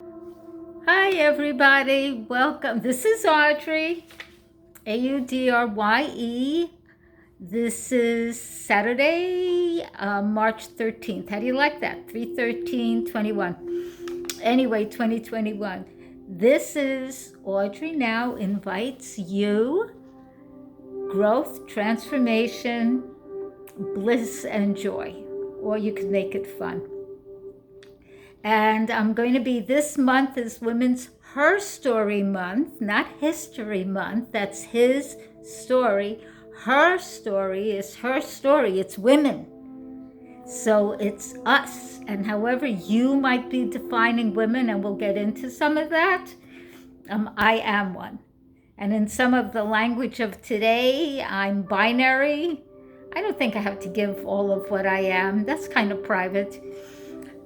Hi, everybody. Welcome. This is Audrye, Audrye. This is Saturday, March 13th. How do you like that? 3/13/21. Anyway, 2021. This is AudryeNow invites you growth, transformation, bliss, and joy. Or you can make it fun. And I'm going to be, this month is Women's Herstory Month, not History Month. That's his story. Her story is her story. It's women. So it's us. And however you might be defining women, and we'll get into some of that, I am one. And in some of the language of today, I'm binary. I don't think I have to give all of what I am. That's kind of private.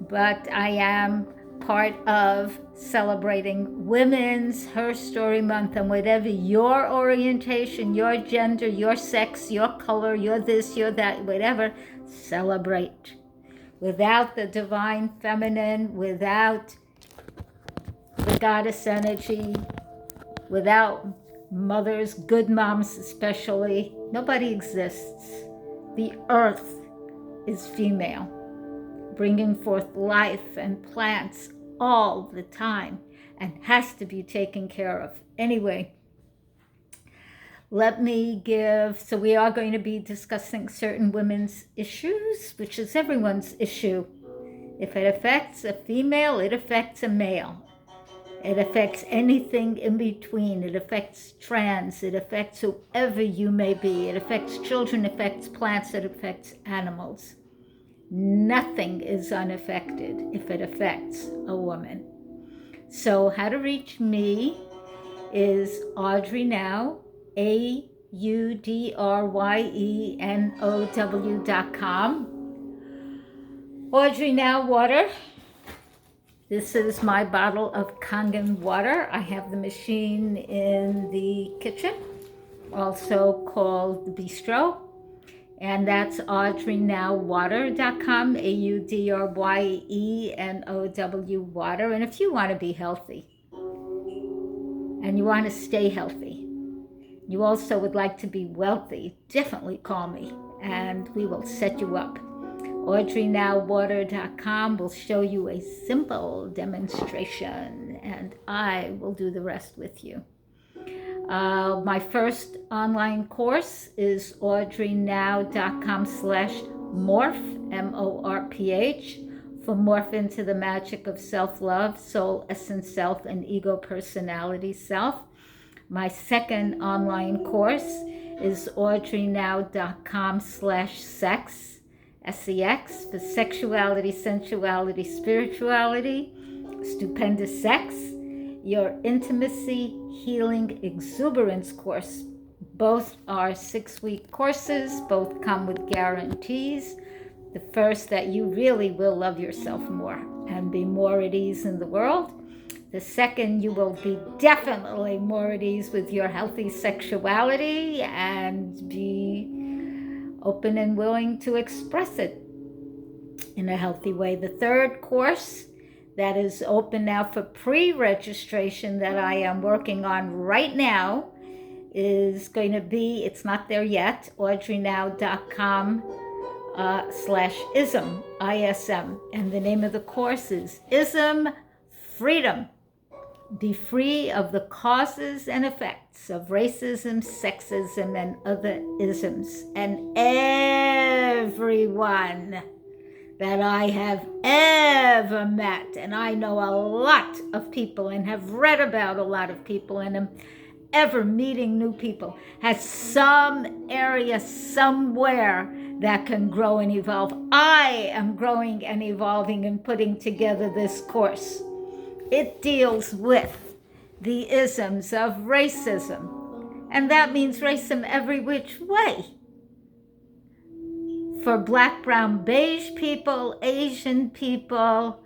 But I am part of celebrating Women's Herstory Month, and whatever your orientation, your gender, your sex, your color, your this, your that, whatever, celebrate. Without the divine feminine, without the goddess energy, without mothers, good moms especially, nobody exists. The earth is female, bringing forth life and plants all the time, and has to be taken care of. Anyway, let me give, so we are going to be discussing certain women's issues, which is everyone's issue. If it affects a female, it affects a male. It affects anything in between. It affects trans. It affects whoever you may be. It affects children, it affects plants, it affects animals. Nothing is unaffected if it affects a woman. So how to reach me is AudryeNow, AudryeNow.com. AudryeNow water. This is my bottle of Kangen water. I have the machine in the kitchen, also called the bistro. And that's AudryeNowWater.com, AudryeNow water. And if you want to be healthy and you want to stay healthy, you also would like to be wealthy, definitely call me and we will set you up. AudryeNowWater.com will show you a simple demonstration and I will do the rest with you. My first online course is AudryeNow.com/morph, MORPH, for morph into the magic of self-love, soul, essence, self, and ego personality self. My second online course is AudryeNow.com/sex, SEX, for sexuality, sensuality, spirituality, stupendous sex, your intimacy, healing, exuberance course. Both are 6-week courses. Both come with guarantees. The first, that you really will love yourself more and be more at ease in the world. The second, you will be definitely more at ease with your healthy sexuality and be open and willing to express it in a healthy way. The third course, that is open now for pre-registration, that I am working on right now, is going to be, it's not there yet, AudryeNow.com/ism, ISM. And the name of the course is Ism Freedom. Be free of the causes and effects of racism, sexism, and other isms. And everyone that I have ever met, and I know a lot of people and have read about a lot of people and am ever meeting new people, has some area somewhere that can grow and evolve. I am growing and evolving and putting together this course. It deals with the isms of racism, and that means racism every which way. For black, brown, beige people, Asian people,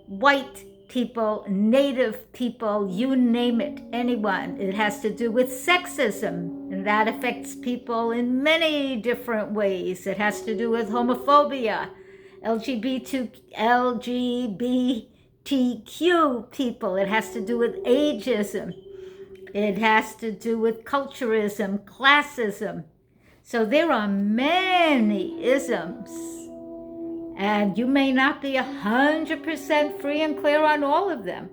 white people, native people, you name it, anyone. It has to do with sexism, and that affects people in many different ways. It has to do with homophobia, LGBT people. It has to do with ageism. It has to do with culturism, classism. So there are many isms. And you may not be 100% free and clear on all of them.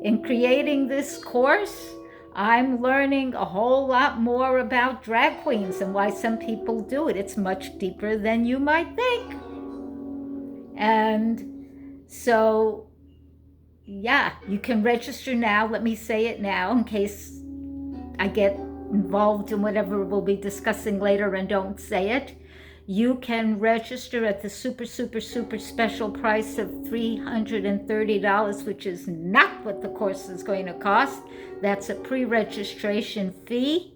In creating this course, I'm learning a whole lot more about drag queens and why some people do it. It's much deeper than you might think. And so, yeah, you can register now. Let me say it now in case I get involved in whatever we'll be discussing later and don't say it. You can register at the super special price of $330, which is not what the course is going to cost. That's a pre-registration fee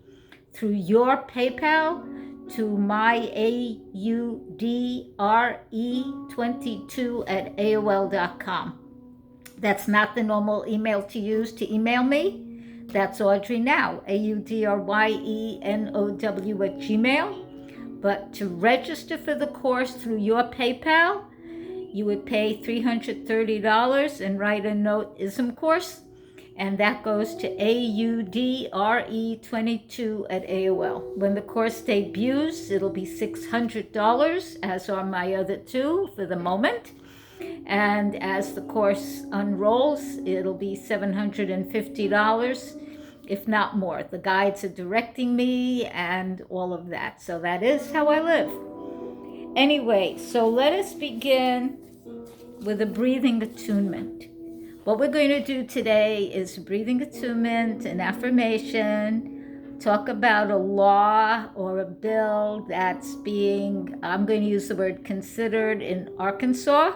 through your PayPal to my AudryeNow@AOL.com. That's not the normal email to use to email me. That's AudryeNow, AudryeNow@gmail. But to register for the course through your PayPal, you would pay $330 and write a note ISM course, and that goes to AudryeNow22@AOL. When the course debuts, it'll be $600, as are my other two for the moment. And as the course unrolls, it'll be $750, if not more. The guides are directing me and all of that. So that is how I live. Anyway, so let us begin with a breathing attunement. What we're going to do today is breathing attunement and affirmation, talk about a law or a bill that's being, I'm going to use the word considered in Arkansas,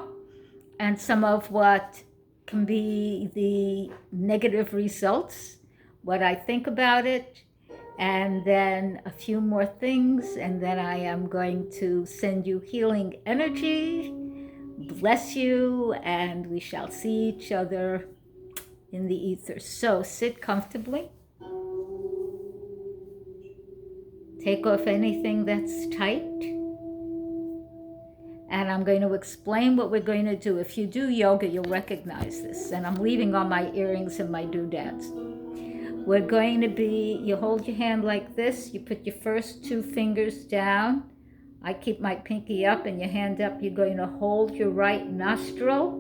and some of what can be the negative results, what I think about it, and then a few more things, and then I am going to send you healing energy, bless you, and we shall see each other in the ether. So sit comfortably. Take off anything that's tight. And I'm going to explain what we're going to do. If you do yoga, you'll recognize this. And I'm leaving on my earrings and my doodads. We're going to be, you hold your hand like this. You put your first two fingers down. I keep my pinky up and your hand up. You're going to hold your right nostril.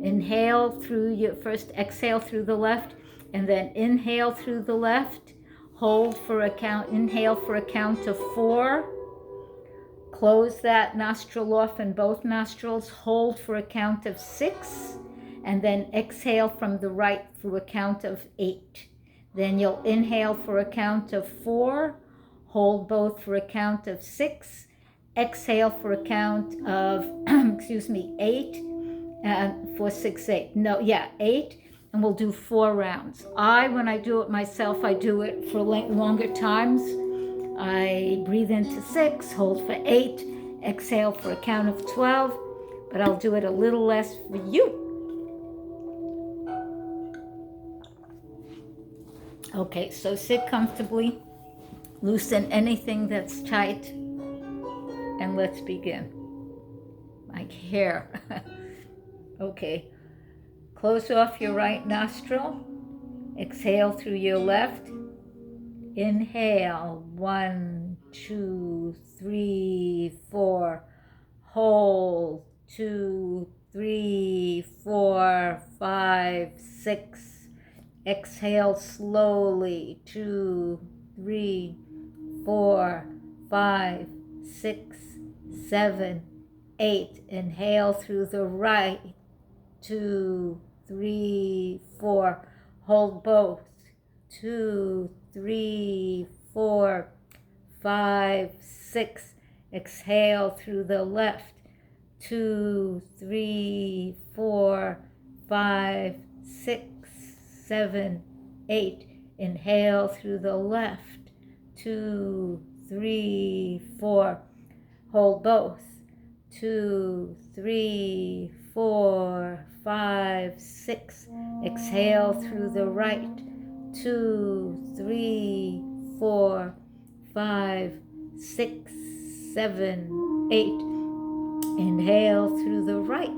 Inhale through your, first exhale through the left. And then inhale through the left. Hold for a count, inhale for a count of 4. Close that nostril off in both nostrils, hold for a count of 6, and then exhale from the right through a count of 8. Then you'll inhale for a count of 4, hold both for a count of 6, exhale for a count of, 8, and 4, 6, 8. 8, and we'll do 4 rounds. When I do it myself, I do it for longer times. I breathe into 6, hold for 8, exhale for a count of 12, but I'll do it a little less for you. Okay, so sit comfortably, loosen anything that's tight, and let's begin. My hair. Okay, close off your right nostril, exhale through your left. Inhale, 1, 2, 3, 4. Hold, 2, 3, 4, 5, 6. Exhale slowly, 2, 3, 4, 5, 6, 7, 8. Inhale through the right, 2, 3, 4. Hold both, 2, 3, 4, 5, 6. Exhale through the left, 2, 3, 4, 5, 6, 7, 8. Inhale through the left, 2, 3, 4. Hold both, 2, 3, 4, 5, 6. Exhale through the right, 2, 3, 4, 5, 6, 7, 8. Inhale through the right,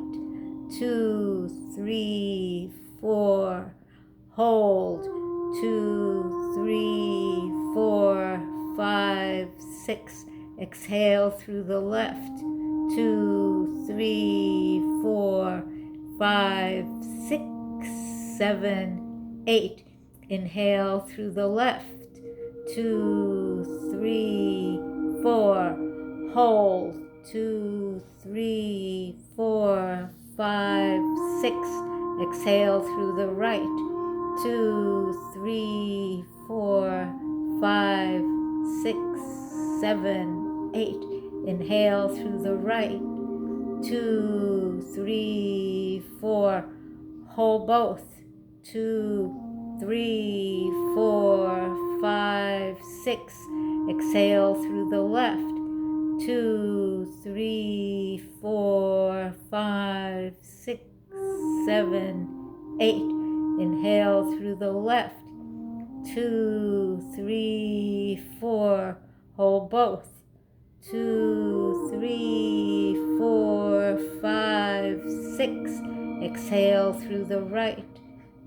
2, 3, 4. Hold. 2, 3, 4, 5, 6. Exhale through the left. 2, 3, 4, 5, 6, 7, 8. Inhale through the left. 2, 3, 4. Hold. 2, 3, 4, 5, 6. Exhale through the right. 2, 3, 4, 5, 6, 7, 8. Inhale through the right. 2, 3, 4. Hold both. 2, 3, 4, 5, 6. Exhale through the left. 2, 3, 4, 5, 6, 7, 8. Inhale through the left. 2, 3, 4. Hold both. 2, 3, 4, 5, 6. Exhale through the right.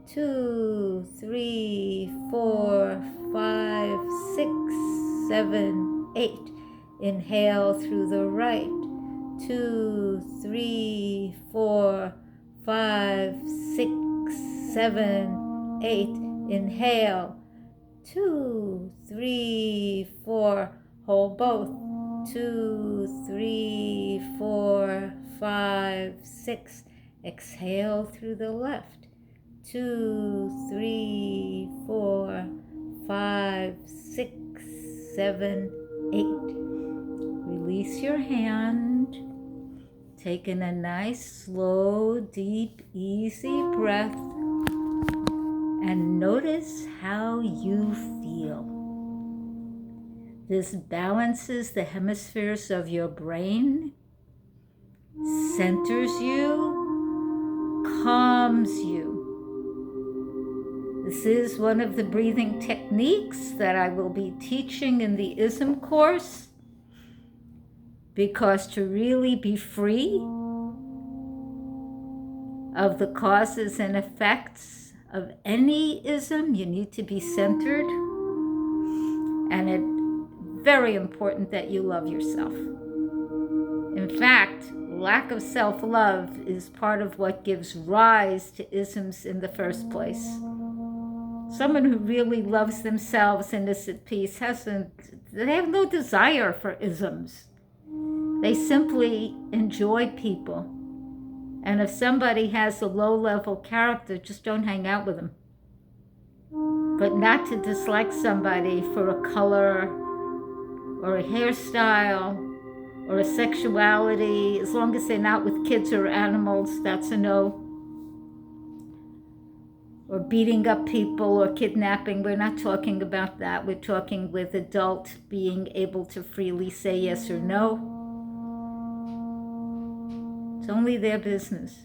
2, 3, 4, 5, 6, 7, 8. Inhale through the right. 2, 3, 4, 5, 6, 7, 8. Inhale. 2, 3, 4. Hold both. 2, 3, 4, 5, 6. Exhale through the left. 2, 3, 4, 5, 6, 7, 8. Release your hand. Taking a nice, slow, deep, easy breath. And notice how you feel. This balances the hemispheres of your brain, centers you, calms you. This is one of the breathing techniques that I will be teaching in the ISM course, because to really be free of the causes and effects of any ism, you need to be centered, and it's very important that you love yourself. In fact, lack of self-love is part of what gives rise to isms in the first place. Someone who really loves themselves and is at peace they have no desire for isms. They simply enjoy people. And if somebody has a low-level character, just don't hang out with them. But not to dislike somebody for a color or a hairstyle or a sexuality, as long as they're not with kids or animals, that's a no. Or beating up people or kidnapping, we're not talking about that. We're talking with adult being able to freely say yes or no. It's only their business.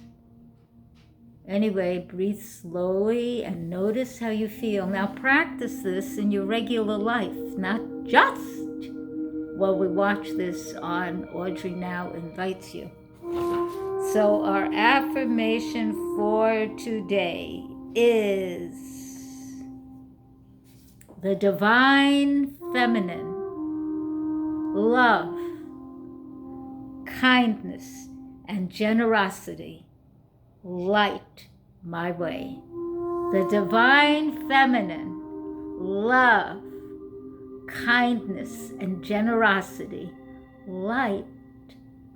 Anyway, breathe slowly and notice how you feel. Now practice this in your regular life, not just while we watch this on AudryeNow Invites You. So our affirmation for today is the divine feminine, love, kindness, and generosity light my way. The divine feminine, love, kindness, and generosity light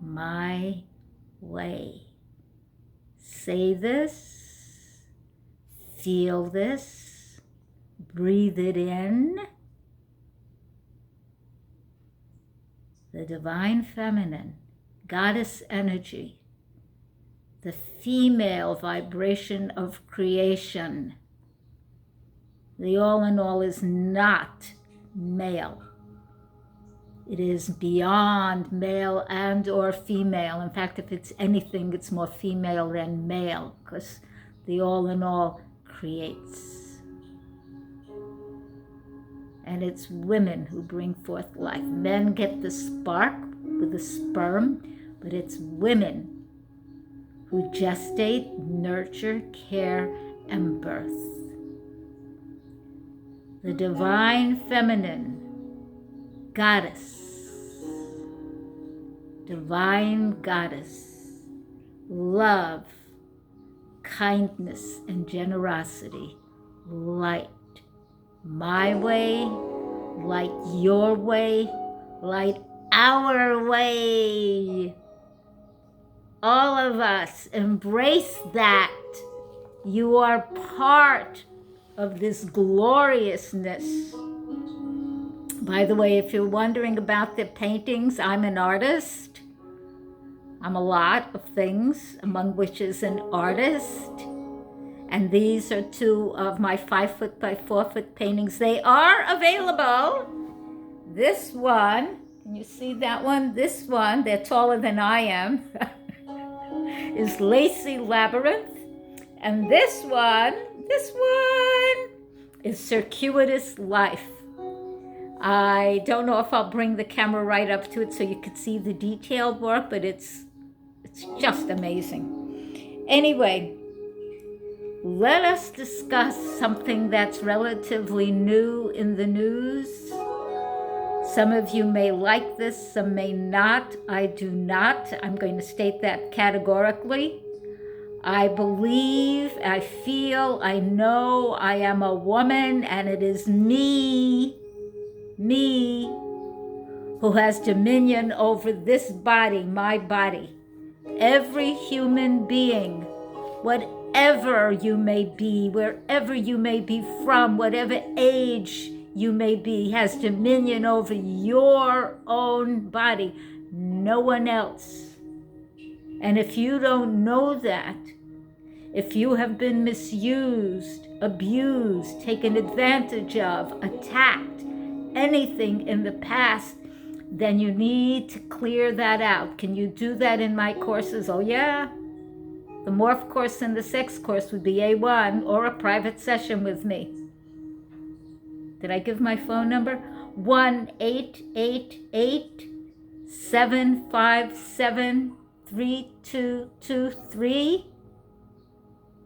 my way. Say this, feel this, breathe it in. The divine feminine, goddess energy, the female vibration of creation. The all in all is not male. It is beyond male and or female. In fact, if it's anything, it's more female than male, because the all in all creates. And it's women who bring forth life. Men get the spark with the sperm, but it's women who gestate, nurture, care, and birth. The divine feminine goddess, divine goddess, love, kindness, and generosity, light. My way, light your way, light our way. All of us embrace that. You are part of this gloriousness. By the way, if you're wondering about the paintings, I'm an artist. I'm a lot of things, among which is an artist. And these are two of my 5 foot by 4 foot paintings. They are available. This one, can you see that one? This one, they're taller than I am, is Lacy Labyrinth. And this one is Circuitous Life. I don't know if I'll bring the camera right up to it so you can see the detailed work, but it's just amazing. Anyway, let us discuss something that's relatively new in the news. Some of you may like this, some may not. I do not. I'm going to state that categorically. I believe, I feel, I know I am a woman, and it is me, who has dominion over this body, my body. Every human being, whatever you may be, wherever you may be from, whatever age you may be, has dominion over your own body, no one else. And if you don't know that, if you have been misused, abused, taken advantage of, attacked, anything in the past, then you need to clear that out. Can you do that in my courses? Oh yeah. The morph course and the sex course would be A1 or a private session with me. Did I give my phone number? 1-888-757-3223,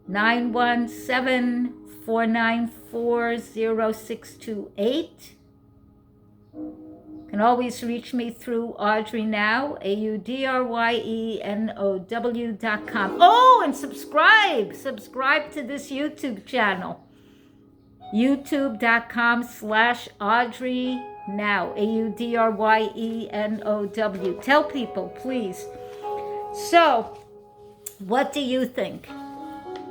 917-494-0628. You can always reach me through AudryeNow, AudryeNow.com. Oh, and subscribe to this YouTube channel. youtube.com/AudryeNow, AudryeNow. Tell people, please. So, what do you think?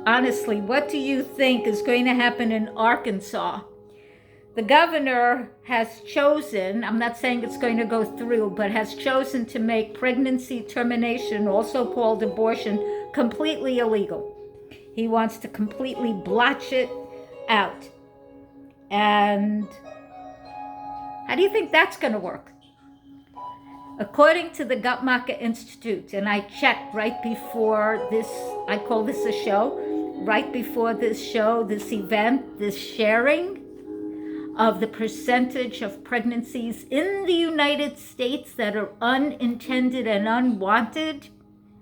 Honestly, what do you think is going to happen in Arkansas? The governor has chosen, I'm not saying it's going to go through, but has chosen to make pregnancy termination, also called abortion, completely illegal. He wants to completely blotch it out. And how do you think that's going to work? According to the Guttmacher Institute, and I checked right before this, I call this a show, right before this show, this event, this sharing of the percentage of pregnancies in the United States that are unintended and unwanted.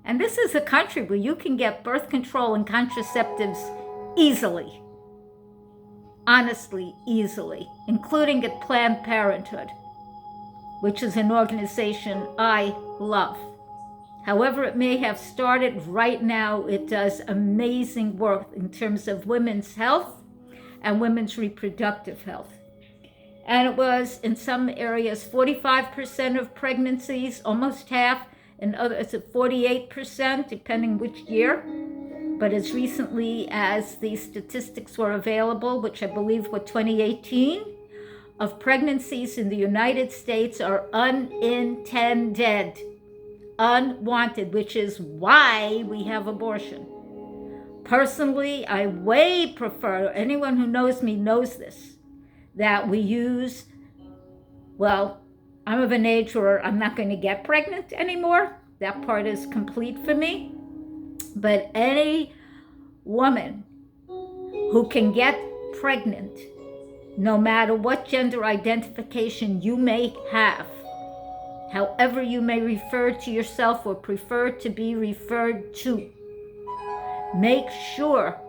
And this is a country where you can get birth control and contraceptives easily. Honestly, easily, including at Planned Parenthood, which is an organization I love. However it may have started, right now it does amazing work in terms of women's health and women's reproductive health. And it was, in some areas, 45% of pregnancies, almost half, in others, 48%, depending which year. But as recently as the statistics were available, which I believe were 2018, of pregnancies in the United States are unintended, unwanted, which is why we have abortion. Personally, I way prefer, anyone who knows me knows this, that we use, well, I'm of an age where I'm not going to get pregnant anymore. That part is complete for me. But any woman who can get pregnant, no matter what gender identification you may have, however you may refer to yourself or prefer to be referred to, Make sure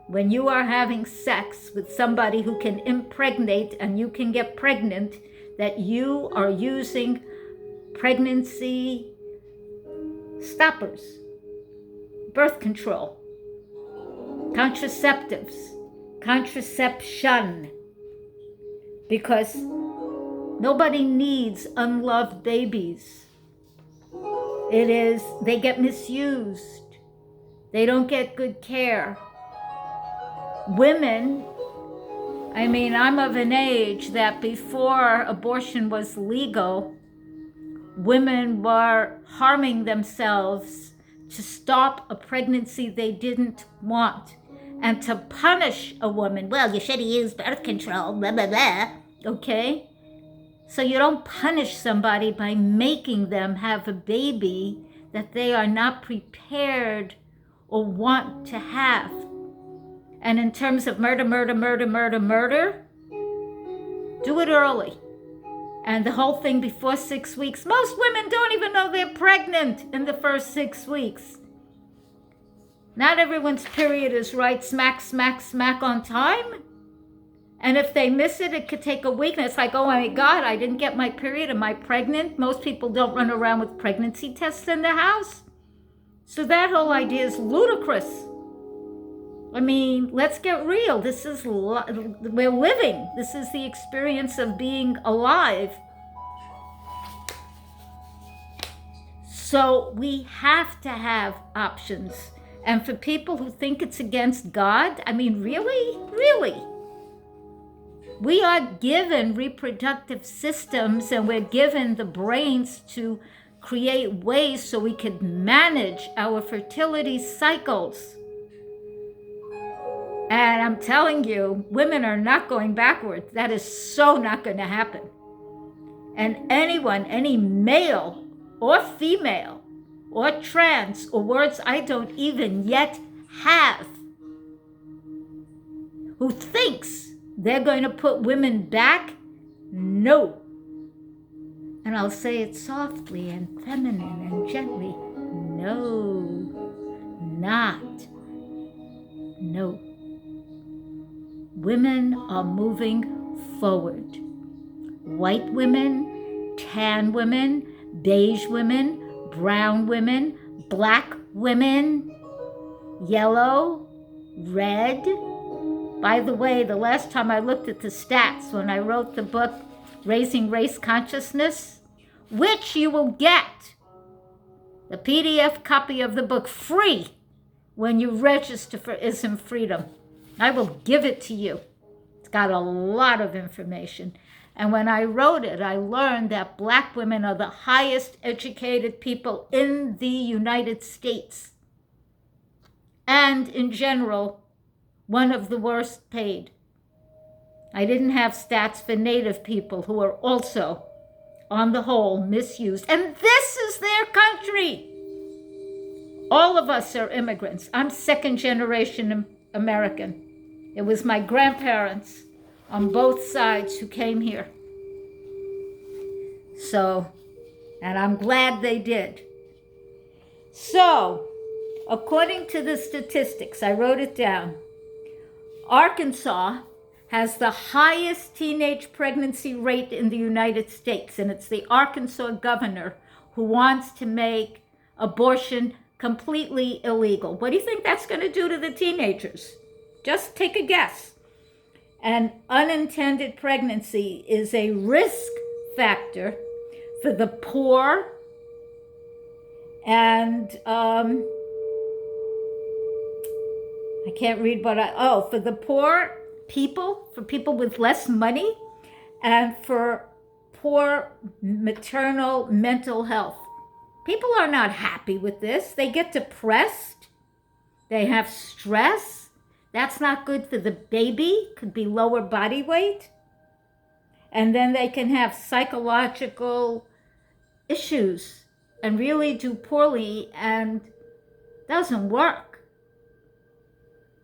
when you are having sex with somebody who can impregnate and you can get pregnant, that you are using pregnancy stoppers, birth control, contraceptives, contraception, because nobody needs unloved babies. They get misused. They don't get good care. Women, I'm of an age that before abortion was legal, women were harming themselves to stop a pregnancy they didn't want and to punish a woman. Well, you should have used birth control, blah, blah, blah. Okay? So you don't punish somebody by making them have a baby that they are not prepared or want to have. And in terms of murder, do it early. And the whole thing before 6 weeks. Most women don't even know they're pregnant in the first 6 weeks. Not everyone's period is right smack on time. And if they miss it, it could take a week. And it's like, oh my God, I didn't get my period. Am I pregnant? Most people don't run around with pregnancy tests in the house. So that whole idea is ludicrous. Let's get real. We're living. This is the experience of being alive. So we have to have options. And for people who think it's against God, really? We are given reproductive systems and we're given the brains to create ways so we could manage our fertility cycles. And I'm telling you, women are not going backwards. That is so not going to happen. And anyone, any male or female or trans or words I don't even yet have, who thinks they're going to put women back, no. And I'll say it softly and feminine and gently. No, not. No. Women are moving forward. White women, tan women, beige women, brown women, black women, yellow, red. By the way, the last time I looked at the stats when I wrote the book, Raising Race Consciousness, which you will get the PDF copy of the book free when you register for Ism Freedom. I will give it to you. It's got a lot of information. And when I wrote it, I learned that Black women are the highest educated people in the United States. And in general, one of the worst paid. I didn't have stats for Native people who are also, on the whole, misused. And this is their country. All of us are immigrants. I'm second generation American. It was my grandparents on both sides who came here. So, and I'm glad they did. So, according to the statistics, I wrote it down, Arkansas has the highest teenage pregnancy rate in the United States, and it's the Arkansas governor who wants to make abortion completely illegal. What do you think that's going to do to the teenagers? Just take a guess. And unintended pregnancy is a risk factor for the poor and I can't read for the poor people, for people with less money, and for poor maternal mental health. People are not happy with this. They get depressed. They have stress. That's not good for the baby. Could be lower body weight. And then they can have psychological issues and really do poorly and doesn't work.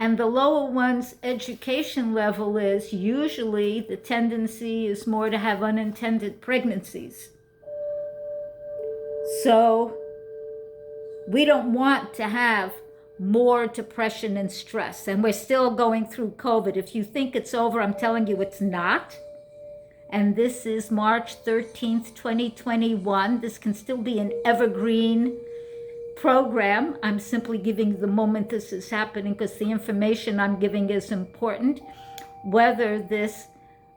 And the lower one's education level is usually the tendency is more to have unintended pregnancies. So we don't want to have more depression and stress. And we're still going through COVID. If you think it's over, I'm telling you it's not. And this is March 13th, 2021. This can still be an evergreen program. I'm simply giving you the moment this is happening because the information I'm giving is important. Whether this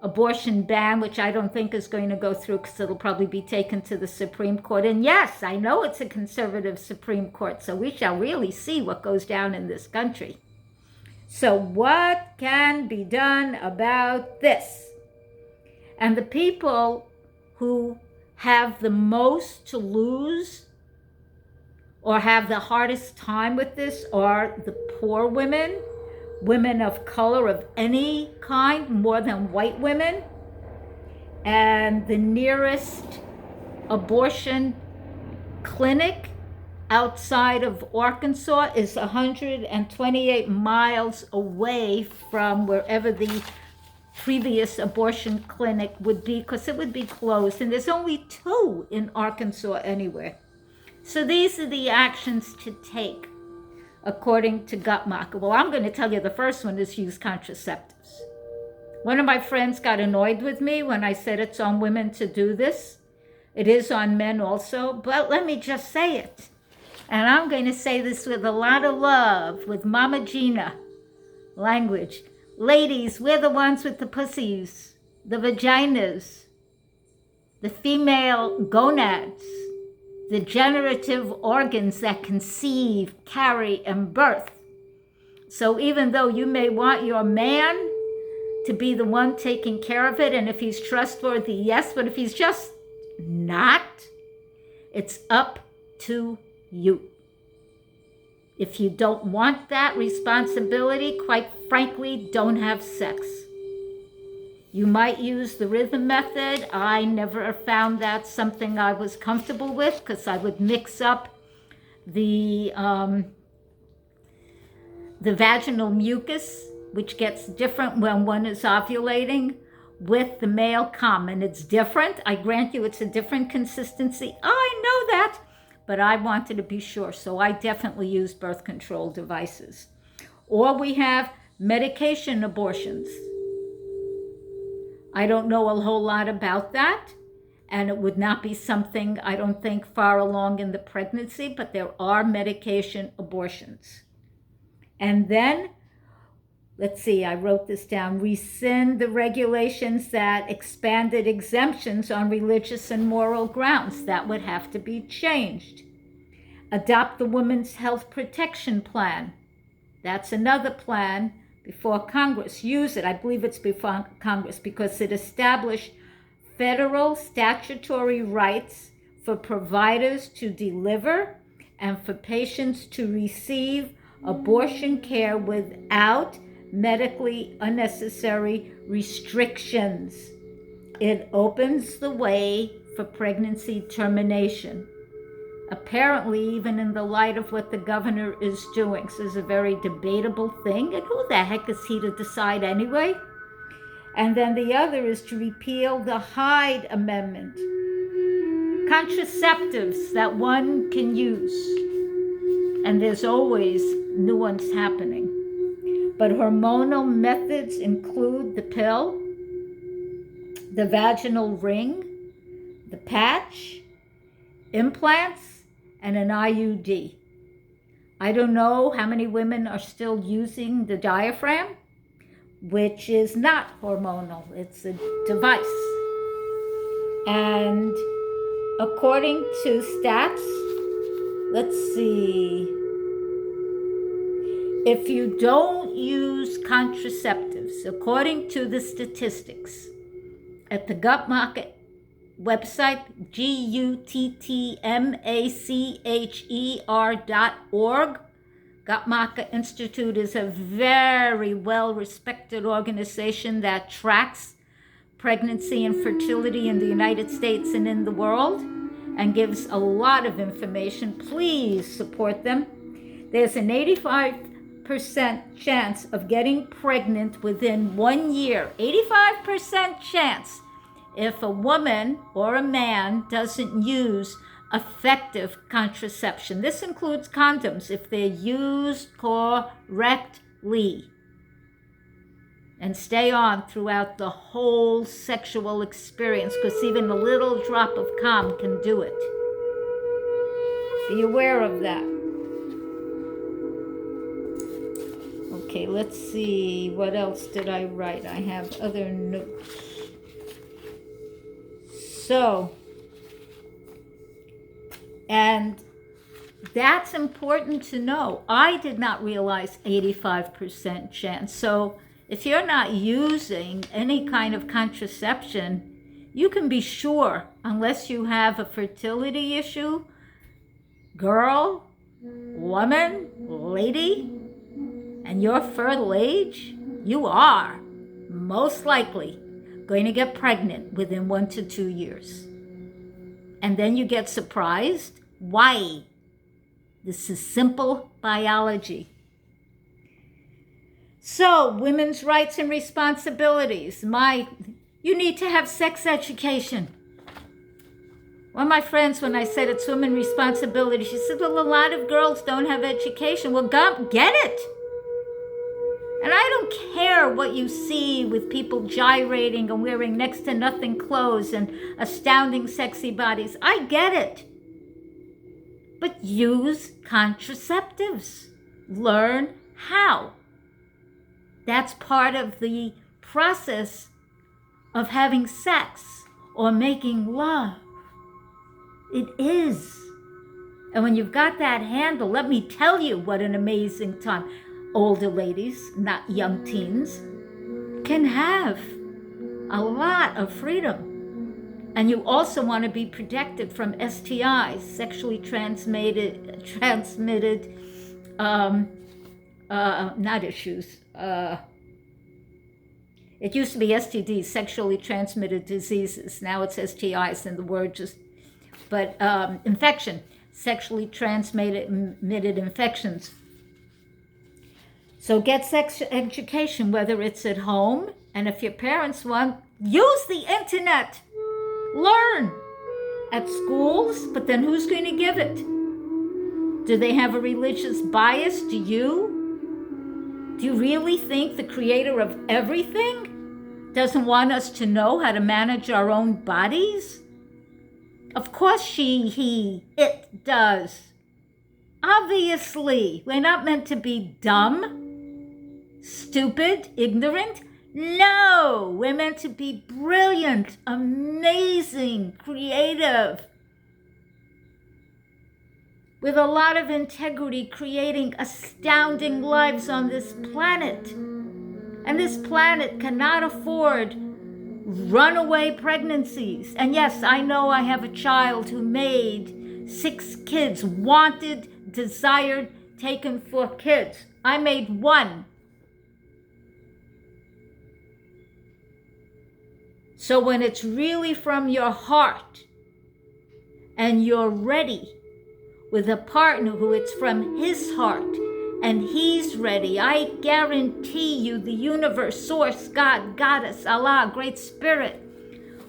abortion ban, which I don't think is going to go through because it'll probably be taken to the Supreme Court. And yes, I know it's a conservative Supreme Court, so we shall really see what goes down in this country. So what can be done about this? And the people who have the most to lose or have the hardest time with this are the poor women, women of color of any kind, more than white women. And the nearest abortion clinic outside of Arkansas is 128 miles away from wherever the previous abortion clinic would be, because it would be closed. And there's only 2 in Arkansas anyway. So these are the actions to take according to Guttmacher. Well, I'm going to tell you the first one is use contraceptives. One of my friends got annoyed with me when I said it's on women to do this. It is on men also, but let me just say it. And I'm going to say this with a lot of love, with Mama Gina language. Ladies, we're the ones with the pussies, the vaginas, the female gonads, the generative organs that conceive, carry, and birth. So even though you may want your man to be the one taking care of it, and if he's trustworthy, yes, but if he's just not, it's up to you. If you don't want that responsibility, quite frankly, don't have sex. You might use the rhythm method. I never found that something I was comfortable with because I would mix up the vaginal mucus, which gets different when one is ovulating, with the male cum. And it's different. I grant you it's a different consistency. I know that, but I wanted to be sure. So I definitely use birth control devices. Or we have medication abortions. I don't know a whole lot about that, and it would not be something, I don't think, far along in the pregnancy, but there are medication abortions. And then, let's see, I wrote this down, rescind the regulations that expanded exemptions on religious and moral grounds. That would have to be changed. Adopt the Women's Health Protection Plan. That's another plan before Congress. Use it. I believe it's before Congress because it established federal statutory rights for providers to deliver and for patients to receive abortion care without medically unnecessary restrictions. It opens the way for pregnancy termination. Apparently, even in the light of what the governor is doing, so it's a very debatable thing, and who the heck is he to decide anyway? And then the other is to repeal the Hyde Amendment. Contraceptives that one can use, and there's always new ones happening. But hormonal methods include the pill, the vaginal ring, the patch, implants, and an IUD. I don't know how many women are still using the diaphragm, which is not hormonal. It's a device. And according to stats, let's see, if you don't use contraceptives, according to the statistics at the Guttmacher website, guttmacher.org. Guttmacher Institute is a very well-respected organization that tracks pregnancy and fertility in the United States and in the world and gives a lot of information. Please support them. There's an 85% chance of getting pregnant within 1 year. 85% chance if a woman or a man doesn't use effective contraception. This includes condoms if they're used correctly and stay on throughout the whole sexual experience, because even a little drop of calm can do it. Be aware of that. Okay, let's see. What else did I write? I have other notes. So, and that's important to know. I did not realize 85% chance. So if you're not using any kind of contraception, you can be sure, unless you have a fertility issue, girl, woman, lady, and you're fertile age, you are most likely going to get pregnant within 1 to 2 years. And then you get surprised. Why? This is simple biology. So, women's rights and responsibilities. You need to have sex education. One of my friends, when I said it's women's responsibility, she said, well, a lot of girls don't have education. Well, get it. And I don't care what you see with people gyrating and wearing next to nothing clothes and astounding sexy bodies. I get it. But use contraceptives. Learn how. That's part of the process of having sex or making love. It is. And when you've got that handle, let me tell you what an amazing time older ladies, not young teens, can have a lot of freedom. And you also want to be protected from STIs, sexually transmitted, not issues. It used to be STDs, sexually transmitted diseases. Now it's STIs, and the word just, but infection, sexually transmitted infections. So get sex education, whether it's at home, and if your parents want, use the internet. Learn at schools, but then who's going to give it? Do they have a religious bias? Do you? Do you really think the creator of everything doesn't want us to know how to manage our own bodies? Of course it does. Obviously, we're not meant to be dumb, stupid, ignorant. No, we're meant to be brilliant, amazing, creative, with a lot of integrity, creating astounding lives on this planet. And this planet cannot afford runaway pregnancies. And yes, I know I have a child who made 6 kids, wanted, desired, taken for kids. I made 1. So when it's really from your heart and you're ready with a partner who it's from his heart and he's ready, I guarantee you the universe, source, God, Goddess, Allah, Great Spirit,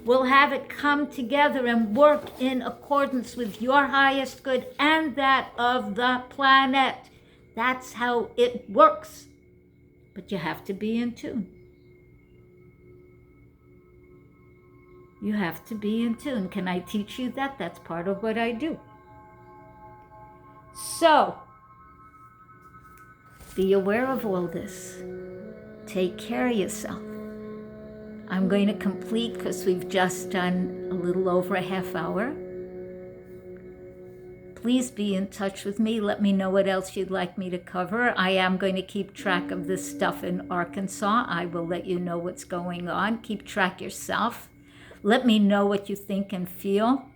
will have it come together and work in accordance with your highest good and that of the planet. That's how it works. But you have to be in tune. You have to be in tune. Can I teach you that? That's part of what I do. So, be aware of all this. Take care of yourself. I'm going to complete because we've just done a little over a half hour. Please be in touch with me. Let me know what else you'd like me to cover. I am going to keep track of this stuff in Arkansas. I will let you know what's going on. Keep track yourself. Let me know what you think and feel.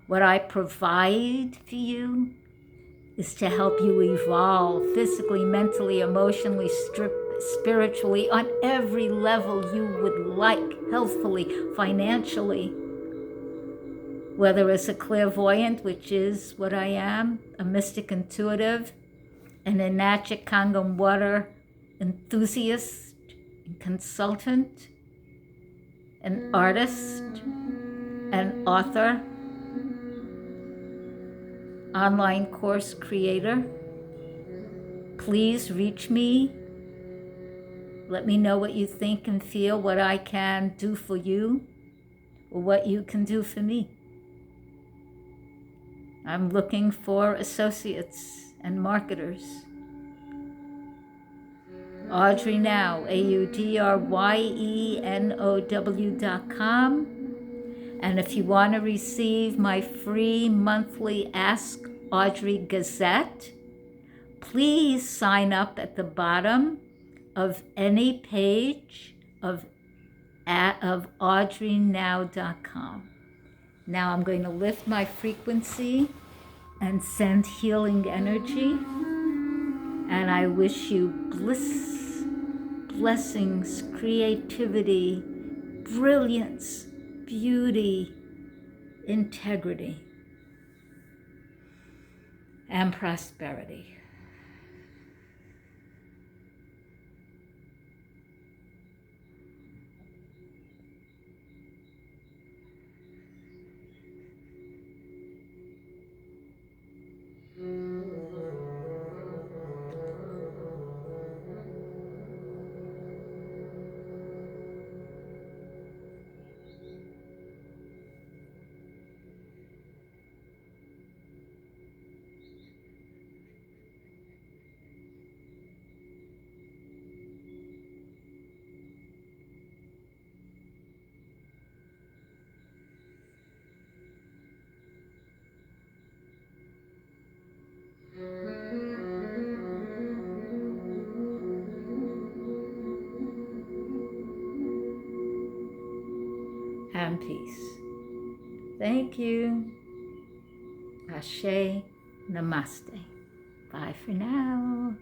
What I provide for you is to help you evolve physically, mentally, emotionally, spiritually, on every level you would like, healthfully, financially. Whether as a clairvoyant, which is what I am, a mystic intuitive, an Enagic Kangen water enthusiast and consultant, an artist, an author, online course creator. Please reach me. Let me know what you think and feel, what I can do for you, or what you can do for me. I'm looking for associates and marketers. AudryeNow, AudryeNow.com. And if you want to receive my free monthly Ask Audrye Gazette, please sign up at the bottom of any page of AudryeNow.com. Now I'm going to lift my frequency and send healing energy. And I wish you bliss, blessings, creativity, brilliance, beauty, integrity, and prosperity. And peace. Thank you. Ashe, namaste. Bye for now.